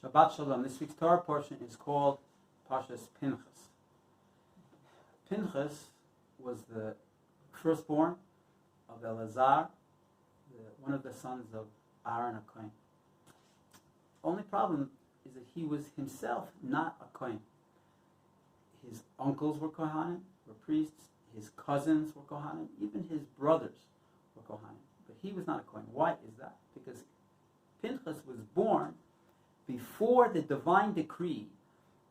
Shabbat Shalom. This week's Torah portion is called Parshas Pinchas. Pinchas was the firstborn of Elazar, one of the sons of Aaron a Kohen. Only problem is that he was himself not a Kohen. His uncles were Kohanim, were priests. His cousins were Kohanim. Even his brothers were Kohanim. But he was not a Kohen. Why is that? Because Pinchas was born before the divine decree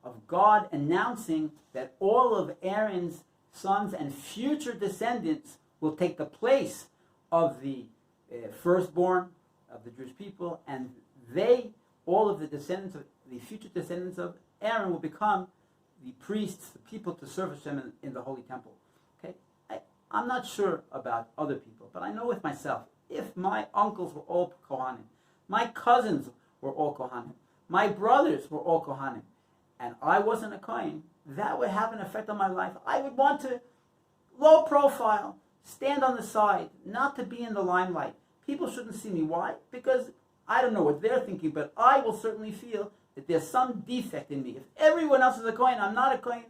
of God announcing that all of Aaron's sons and future descendants will take the place of the firstborn of the Jewish people, and all of the descendants of the future descendants of Aaron will become the priests, the people to serve Hashem in the Holy Temple. Okay, I'm not sure about other people, but I know with myself, if my uncles were all Kohanim, my cousins were all Kohanim, my brothers were all Kohanim, and I wasn't a Kohen, that would have an effect on my life. I would want to, low profile, stand on the side, not to be in the limelight. People shouldn't see me. Why? Because I don't know what they're thinking, but I will certainly feel that there's some defect in me. If everyone else is a Kohen, I'm not a Kohen,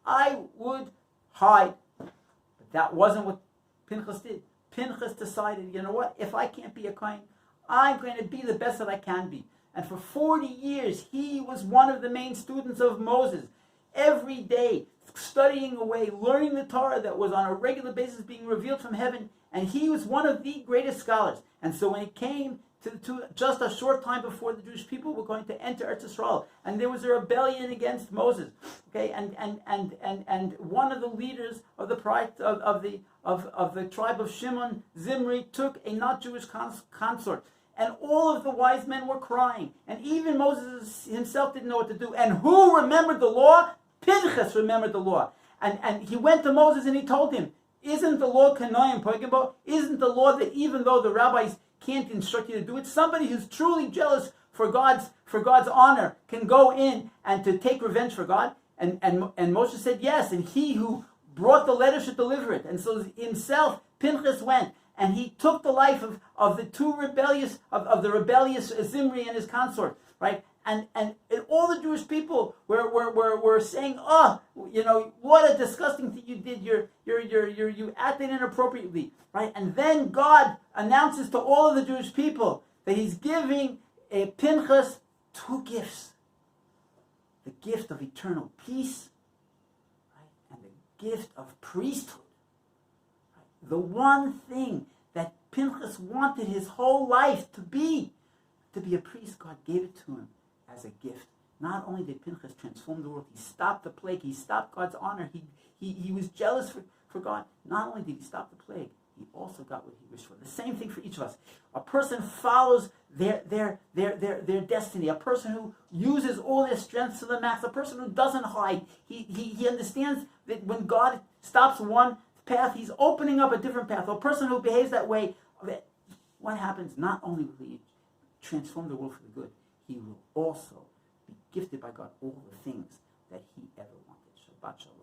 I would hide. But that wasn't what Pinchas did. Pinchas decided, you know what, if I can't be a Kohen, I'm going to be the best that I can be. And for 40 years, he was one of the main students of Moses. Every day, studying away, learning the Torah that was on a regular basis being revealed from heaven. And he was one of the greatest scholars. And so when it came to just a short time before the Jewish people were going to enter Eretz Yisrael, and there was a rebellion against Moses, okay, and one of the leaders of the tribe of Shimon, Zimri, took a not Jewish consort, and all of the wise men were crying, and even Moses himself didn't know what to do. And who remembered the law? Pinchas remembered the law, and he went to Moses and he told him, "Isn't the law kanayim pogimbo? Isn't the law that even though the rabbis can't instruct you to do it, somebody who's truly jealous for God's honor can go in and to take revenge for God?" And Moshe said yes, and he who brought the letter should deliver it. And so himself, Pinchas, went and he took the life of the rebellious Zimri and his consort, right? And all the Jewish people were saying, "Oh, you know, what a disgusting thing you did! You acted inappropriately, right?" And then God announces to all of the Jewish people that He's giving Pinchas two gifts: the gift of eternal peace, right, and the gift of priesthood. Right? The one thing that Pinchas wanted his whole life to be a priest, God gave it to him as a gift. Not only did Pinchas transform the world, he stopped the plague, he stopped God's honor, he was jealous for God. Not only did he stop the plague, he also got what he wished for. The same thing for each of us. A person follows their destiny. A person who uses all their strengths to the max. A person who doesn't hide. He understands that when God stops one path, He's opening up a different path. A person who behaves that way, what happens? Not only will he transform the world for the good, he will also be gifted by God all the things that he ever wanted. Shabbat Shalom.